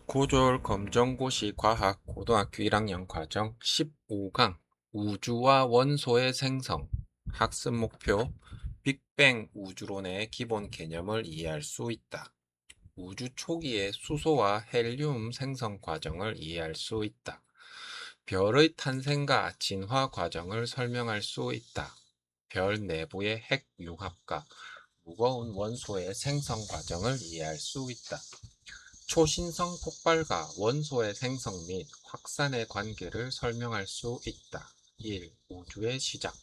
고졸 검정고시 과학 고등학교 1학년 과정 15강 우주와 원소의 생성 학습 목표 빅뱅 우주론의 기본 개념을 이해할 수 있다. 우주 초기의 수소와 헬륨 생성 과정을 이해할 수 있다. 별의 탄생과 진화 과정을 설명할 수 있다. 별 내부의 핵 융합과 무거운 원소의 생성 과정을 이해할 수 있다. 초신성 폭발과 원소의 생성 및 확산의 관계를 설명할 수 있다. 1. 우주의 시작.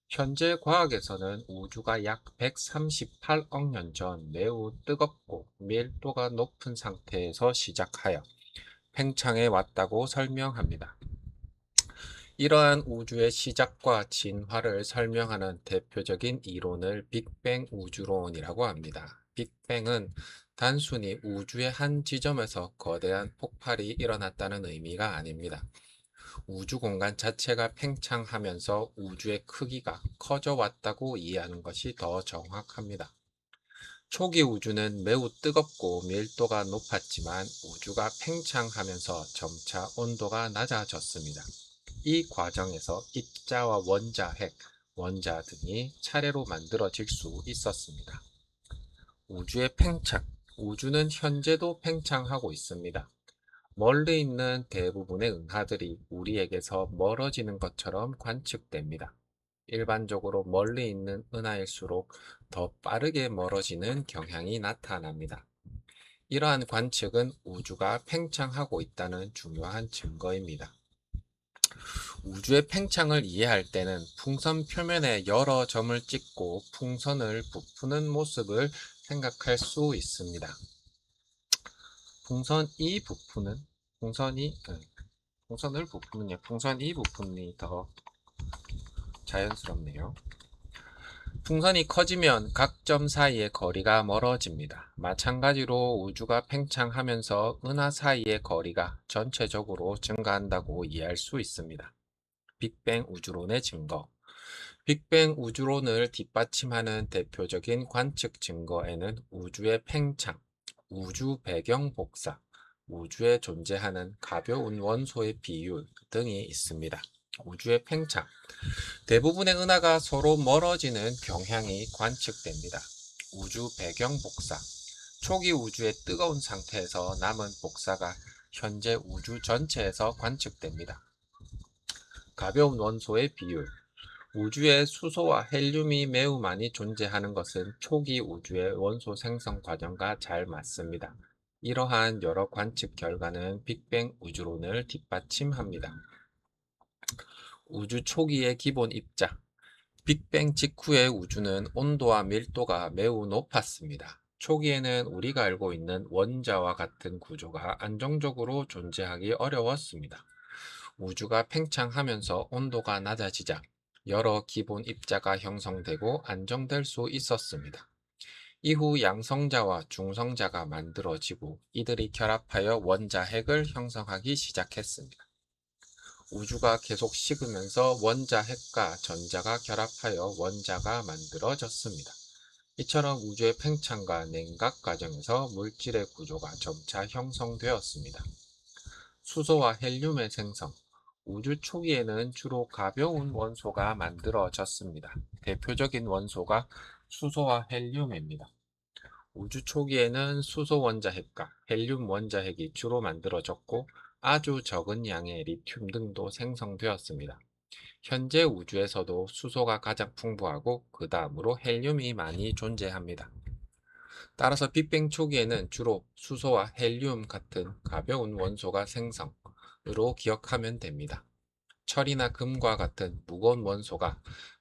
현재 과학에서는 우주가 약 138억 년 전 매우 뜨겁고 밀도가 높은 상태에서 시작하여 팽창해 왔다고 설명합니다. 이러한 우주의 시작과 진화를 설명하는 대표적인 이론을 빅뱅 우주론이라고 합니다. 빅뱅은 단순히 우주의 한 지점에서 거대한 폭발이 일어났다는 의미가 아닙니다. 우주 공간 자체가 팽창하면서 우주의 크기가 커져 왔다고 이해하는 것이 더 정확합니다. 초기 우주는 매우 뜨겁고 밀도가 높았지만 우주가 팽창하면서 점차 온도가 낮아졌습니다. 이 과정에서 입자와 원자, 핵, 원자 등이 차례로 만들어질 수 있었습니다. 우주의 팽창. 우주는 현재도 팽창하고 있습니다. 멀리 있는 대부분의 은하들이 우리에게서 멀어지는 것처럼 관측됩니다. 일반적으로 멀리 있는 은하일수록 더 빠르게 멀어지는 경향이 나타납니다. 이러한 관측은 우주가 팽창하고 있다는 중요한 증거입니다. 우주의 팽창을 이해할 때는 풍선 표면에 여러 점을 찍고 풍선을 부푸는 모습을 생각할 수 있습니다. 풍선이 부푸는, 풍선을 부푸는, 풍선이 부푸는이 더 자연스럽네요. 풍선이 커지면 각 점 사이의 거리가 멀어집니다. 마찬가지로 우주가 팽창하면서 은하 사이의 거리가 전체적으로 증가한다고 이해할 수 있습니다. 빅뱅 우주론의 증거. 빅뱅 우주론을 뒷받침하는 대표적인 관측 증거에는 우주의 팽창, 우주 배경 복사, 우주에 존재하는 가벼운 원소의 비율 등이 있습니다. 우주의 팽창. 대부분의 은하가 서로 멀어지는 경향이 관측됩니다. 우주 배경 복사. 초기 우주의 뜨거운 상태에서 남은 복사가 현재 우주 전체에서 관측됩니다. 가벼운 원소의 비율. 우주에 수소와 헬륨이 매우 많이 존재하는 것은 초기 우주의 원소 생성 과정과 잘 맞습니다. 이러한 여러 관측 결과는 빅뱅 우주론을 뒷받침합니다. 우주 초기의 기본 입자. 빅뱅 직후의 우주는 온도와 밀도가 매우 높았습니다. 초기에는 우리가 알고 있는 원자와 같은 구조가 안정적으로 존재하기 어려웠습니다. 우주가 팽창하면서 온도가 낮아지자 여러 기본 입자가 형성되고 안정될 수 있었습니다. 이후 양성자와 중성자가 만들어지고 이들이 결합하여 원자 핵을 형성하기 시작했습니다. 우주가 계속 식으면서 원자 핵과 전자가 결합하여 원자가 만들어졌습니다. 이처럼 우주의 팽창과 냉각 과정에서 물질의 구조가 점차 형성되었습니다. 수소와 헬륨의 생성. 우주 초기에는 주로 가벼운 원소가 만들어졌습니다. 대표적인 원소가 수소와 헬륨입니다. 우주 초기에는 수소 원자핵과 헬륨 원자핵이 주로 만들어졌고 아주 적은 양의 리튬 등도 생성되었습니다. 현재 우주에서도 수소가 가장 풍부하고 그 다음으로 헬륨이 많이 존재합니다. 따라서 빅뱅 초기에는 주로 수소와 헬륨 같은 가벼운 원소가 생성으로 기억하면 됩니다. 철이나 금과 같은 무거운 원소가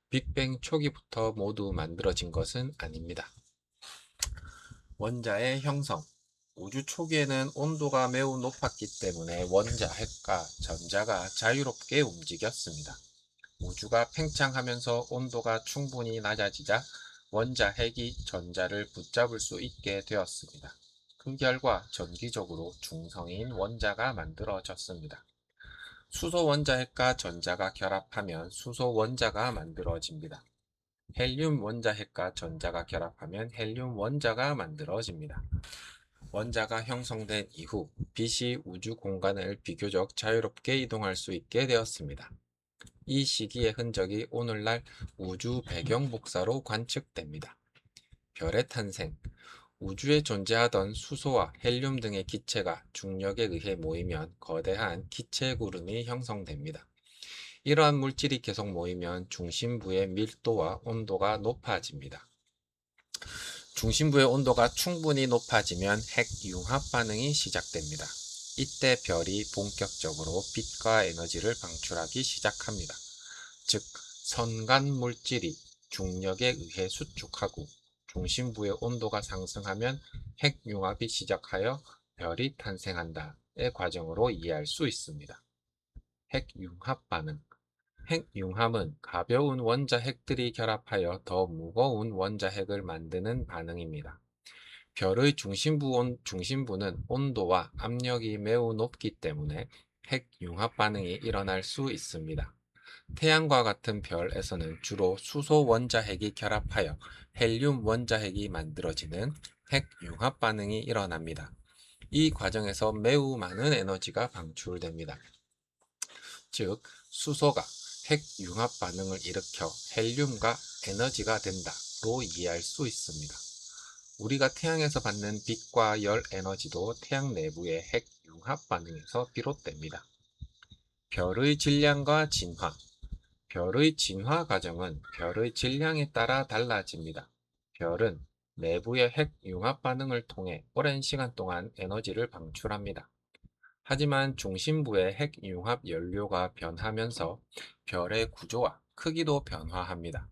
빅뱅 초기부터 모두 만들어진 것은 아닙니다. 원자의 형성. 우주 초기에는 온도가 매우 높았기 때문에 원자 핵과 전자가 자유롭게 움직였습니다. 우주가 팽창하면서 온도가 충분히 낮아지자 원자 핵이 전자를 붙잡을 수 있게 되었습니다. 그 결과 전기적으로 중성인 원자가 만들어졌습니다. 수소 원자핵과 전자가 결합하면 수소 원자가 만들어집니다. 헬륨 원자핵과 전자가 결합하면 헬륨 원자가 만들어집니다. 원자가 형성된 이후 빛이 우주 공간을 비교적 자유롭게 이동할 수 있게 되었습니다. 이 시기의 흔적이 오늘날 우주 배경 복사로 관측됩니다. 별의 탄생. 우주에 존재하던 수소와 헬륨 등의 기체가 중력에 의해 모이면 거대한 기체 구름이 형성됩니다. 이러한 물질이 계속 모이면 중심부의 밀도와 온도가 높아집니다. 중심부의 온도가 충분히 높아지면 핵융합 반응이 시작됩니다. 이때 별이 본격적으로 빛과 에너지를 방출하기 시작합니다. 즉, 선간 물질이 중력에 의해 수축하고 중심부의 온도가 상승하면 핵융합이 시작하여 별이 탄생한다의 과정으로 이해할 수 있습니다. 핵융합 반응. 핵융합은 가벼운 원자핵들이 결합하여 더 무거운 원자핵을 만드는 반응입니다. 별의 중심부는 온도와 압력이 매우 높기 때문에 핵융합 반응이 일어날 수 있습니다. 태양과 같은 별에서는 주로 수소 원자핵이 결합하여 헬륨 원자핵이 만들어지는 핵융합 반응이 일어납니다. 이 과정에서 매우 많은 에너지가 방출됩니다. 즉, 수소가 핵융합 반응을 일으켜 헬륨과 에너지가 된다로 이해할 수 있습니다. 우리가 태양에서 받는 빛과 열 에너지도 태양 내부의 핵융합 반응에서 비롯됩니다. 별의 질량과 진화. 별의 진화 과정은 별의 질량에 따라 달라집니다. 별은 내부의 핵융합 반응을 통해 오랜 시간 동안 에너지를 방출합니다. 하지만 중심부의 핵융합 연료가 변하면서 별의 구조와 크기도 변화합니다.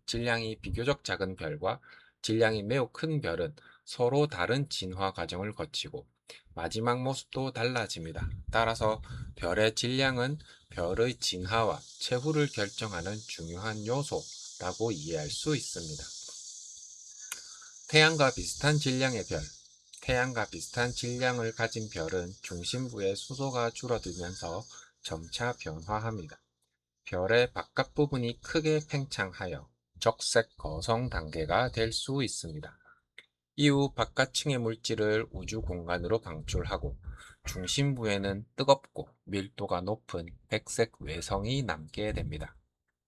질량이 비교적 작은 별과 질량이 매우 큰 별은 서로 다른 진화 과정을 거치고 마지막 모습도 달라집니다. 따라서 별의 질량은 별의 진화와 최후를 결정하는 중요한 요소라고 이해할 수 있습니다. 태양과 비슷한 질량의 별. 태양과 비슷한 질량을 가진 별은 중심부의 수소가 줄어들면서 점차 변화합니다. 별의 바깥 부분이 크게 팽창하여 적색 거성 단계가 될 수 있습니다. 이후 바깥층의 물질을 우주 공간으로 방출하고 중심부에는 뜨겁고 밀도가 높은 백색 외성이 남게 됩니다.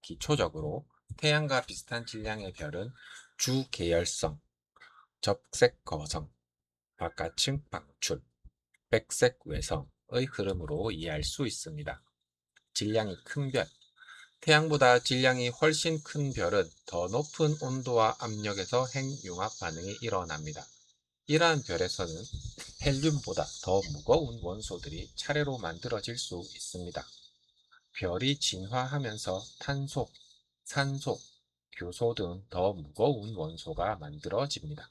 기초적으로 태양과 비슷한 질량의 별은 주계열성, 적색 거성, 바깥층 방출, 백색 외성의 흐름으로 이해할 수 있습니다. 질량이 큰 별. 태양보다 질량이 훨씬 큰 별은 더 높은 온도와 압력에서 핵융합 반응이 일어납니다. 이러한 별에서는 헬륨보다 더 무거운 원소들이 차례로 만들어질 수 있습니다. 별이 진화하면서 탄소, 산소, 교소 등 더 무거운 원소가 만들어집니다.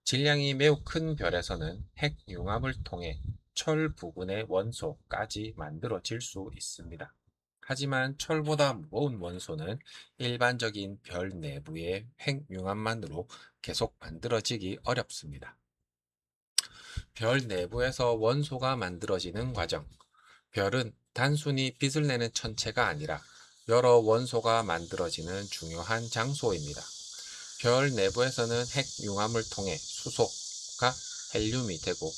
질량이 매우 큰 별에서는 핵융합을 통해 철 부분의 원소까지 만들어질 수 있습니다. 하지만 철보다 무거운 원소는 일반적인 별 내부의 핵융합만으로 계속 만들어지기 어렵습니다. 별 내부에서 원소가 만들어지는 과정. 별은 단순히 빛을 내는 천체가 아니라 여러 원소가 만들어지는 중요한 장소입니다. 별 내부에서는 핵융합을 통해 수소가 헬륨이 되고,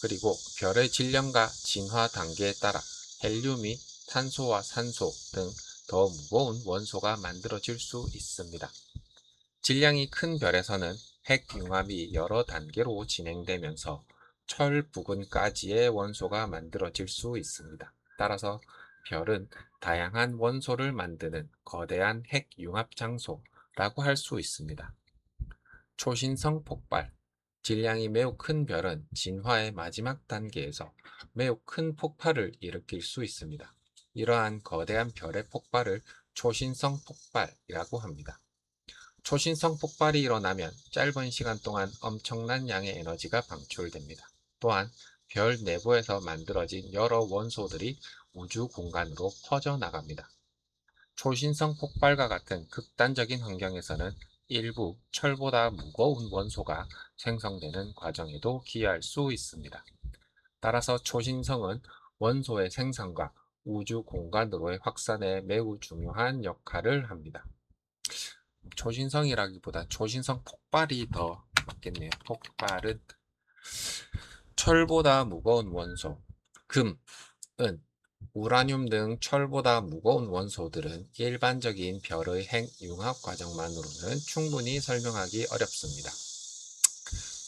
그리고 별의 질량과 진화 단계에 따라 헬륨이 탄소와 산소 등 더 무거운 원소가 만들어질 수 있습니다. 질량이 큰 별에서는 핵융합이 여러 단계로 진행되면서 철 부근까지의 원소가 만들어질 수 있습니다. 따라서 별은 다양한 원소를 만드는 거대한 핵융합 장소라고 할 수 있습니다. 초신성 폭발. 질량이 매우 큰 별은 진화의 마지막 단계에서 매우 큰 폭발을 일으킬 수 있습니다. 이러한 거대한 별의 폭발을 초신성 폭발이라고 합니다. 초신성 폭발이 일어나면 짧은 시간 동안 엄청난 양의 에너지가 방출됩니다. 또한 별 내부에서 만들어진 여러 원소들이 우주 공간으로 퍼져나갑니다. 초신성 폭발과 같은 극단적인 환경에서는 일부 철보다 무거운 원소가 생성되는 과정에도 기여할 수 있습니다. 따라서 초신성은 원소의 생성과 우주 공간으로의 확산에 매우 중요한 역할을 합니다. 초신성이라기보다 초신성 폭발이 더 맞겠네요. 폭발은 철보다 무거운 원소, 금, 은, 우라늄 등 철보다 무거운 원소들은 일반적인 별의 핵융합 과정만으로는 충분히 설명하기 어렵습니다.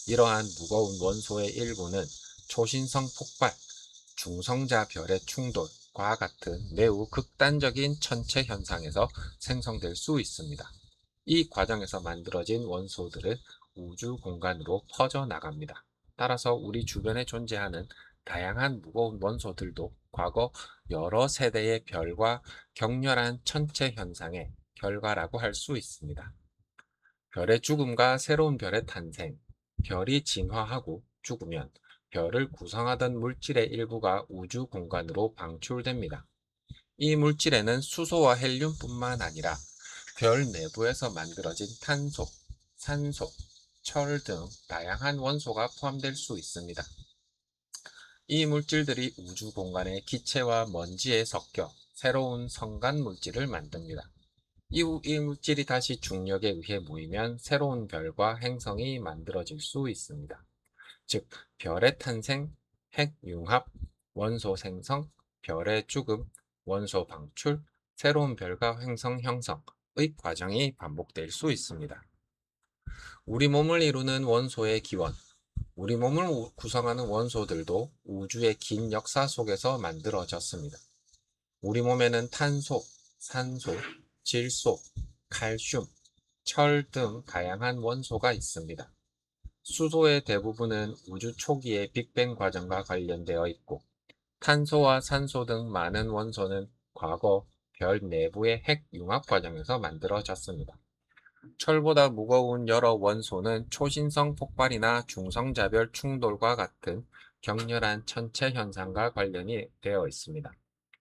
이러한 무거운 원소의 일부는 초신성 폭발, 중성자 별의 충돌과 같은 매우 극단적인 천체 현상에서 생성될 수 있습니다. 이 과정에서 만들어진 원소들은 우주 공간으로 퍼져나갑니다. 따라서 우리 주변에 존재하는 다양한 무거운 원소들도 과거 여러 세대의 별과 격렬한 천체 현상의 결과라고 할 수 있습니다. 별의 죽음과 새로운 별의 탄생, 별이 진화하고 죽으면 별을 구성하던 물질의 일부가 우주 공간으로 방출됩니다. 이 물질에는 수소와 헬륨뿐만 아니라 별 내부에서 만들어진 탄소, 산소, 철 등 다양한 원소가 포함될 수 있습니다. 이 물질들이 우주 공간의 기체와 먼지에 섞여 새로운 성간 물질을 만듭니다. 이후 이 물질이 다시 중력에 의해 모이면 새로운 별과 행성이 만들어질 수 있습니다. 즉, 별의 탄생, 핵융합, 원소 생성, 별의 죽음, 원소 방출, 새로운 별과 행성 형성의 과정이 반복될 수 있습니다. 우리 몸을 이루는 원소의 기원, 우리 몸을 구성하는 원소들도 우주의 긴 역사 속에서 만들어졌습니다. 우리 몸에는 탄소, 산소, 질소, 칼슘, 철 등 다양한 원소가 있습니다. 수소의 대부분은 우주 초기의 빅뱅 과정과 관련되어 있고, 탄소와 산소 등 많은 원소는 과거 별 내부의 핵 융합 과정에서 만들어졌습니다. 철보다 무거운 여러 원소는 초신성 폭발이나 중성자별 충돌과 같은 격렬한 천체 현상과 관련이 되어 있습니다.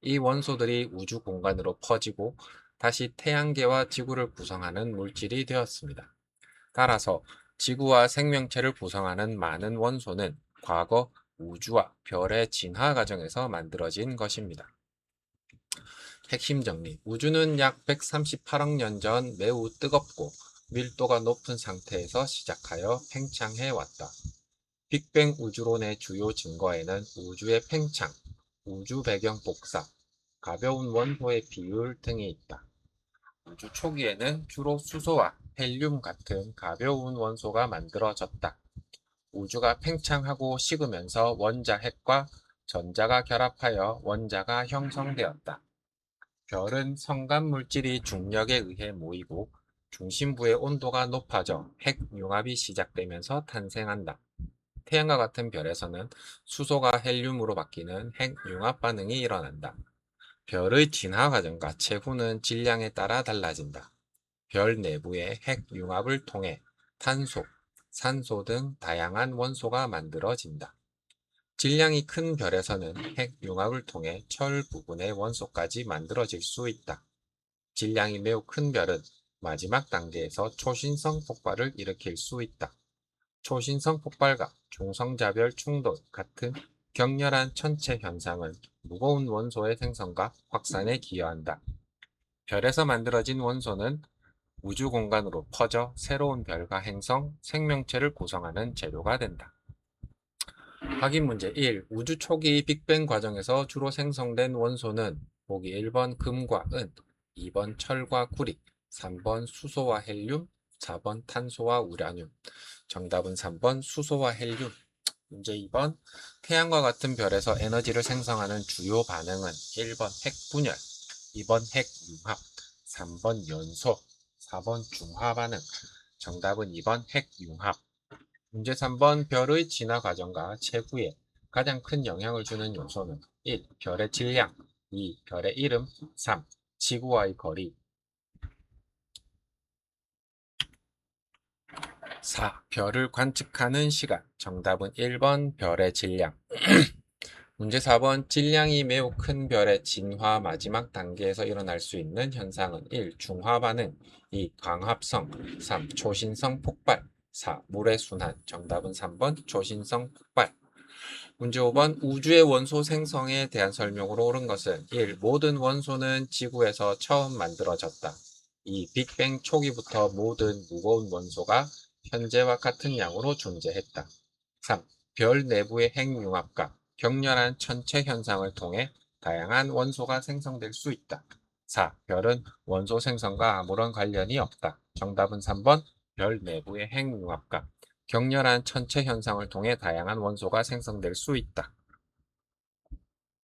이 원소들이 우주 공간으로 퍼지고 다시 태양계와 지구를 구성하는 물질이 되었습니다. 따라서 지구와 생명체를 구성하는 많은 원소는 과거 우주와 별의 진화 과정에서 만들어진 것입니다. 핵심 정리. 우주는 약 138억 년 전 매우 뜨겁고 밀도가 높은 상태에서 시작하여 팽창해 왔다. 빅뱅 우주론의 주요 증거에는 우주의 팽창, 우주 배경 복사, 가벼운 원소의 비율 등이 있다. 우주 초기에는 주로 수소와 헬륨 같은 가벼운 원소가 만들어졌다. 우주가 팽창하고 식으면서 원자 핵과 전자가 결합하여 원자가 형성되었다. 별은 성간 물질이 중력에 의해 모이고 중심부의 온도가 높아져 핵융합이 시작되면서 탄생한다. 태양과 같은 별에서는 수소가 헬륨으로 바뀌는 핵융합 반응이 일어난다. 별의 진화 과정과 최후는 질량에 따라 달라진다. 별 내부의 핵융합을 통해 탄소, 산소 등 다양한 원소가 만들어진다. 질량이 큰 별에서는 핵융합을 통해 철 부분의 원소까지 만들어질 수 있다. 질량이 매우 큰 별은 마지막 단계에서 초신성 폭발을 일으킬 수 있다. 초신성 폭발과 중성자별 충돌 같은 격렬한 천체 현상은 무거운 원소의 생성과 확산에 기여한다. 별에서 만들어진 원소는 우주 공간으로 퍼져 새로운 별과 행성, 생명체를 구성하는 재료가 된다. 확인 문제 1. 우주 초기 빅뱅 과정에서 주로 생성된 원소는 보기 1번 금과 은, 2번 철과 구리, 3번 수소와 헬륨, 4번 탄소와 우라늄. 정답은 3번 수소와 헬륨. 문제 2번 태양과 같은 별에서 에너지를 생성하는 주요 반응은 1번 핵분열, 2번 핵융합, 3번 연소, 4번 중화 반응. 정답은 2번 핵융합. 문제 3번 별의 진화 과정과 최후에 가장 큰 영향을 주는 요소는 1. 별의 질량, 2. 별의 이름, 3. 지구와의 거리. 4. 별을 관측하는 시간. 정답은 1번 별의 질량. 문제 4번 질량이 매우 큰 별의 진화 마지막 단계에서 일어날 수 있는 현상은 1. 중화 반응, 2. 광합성, 3. 초신성 폭발, 4. 물의 순환. 정답은 3번 초신성 폭발. 문제 5번 우주의 원소 생성에 대한 설명으로 옳은 것은 1. 모든 원소는 지구에서 처음 만들어졌다. 2. 빅뱅 초기부터 모든 무거운 원소가 현재와 같은 양으로 존재했다. 3. 별 내부의 핵융합과 격렬한 천체 현상을 통해 다양한 원소가 생성될 수 있다. 4. 별은 원소 생성과 아무런 관련이 없다. 정답은 3번 별 내부의 핵융합과 격렬한 천체 현상을 통해 다양한 원소가 생성될 수 있다.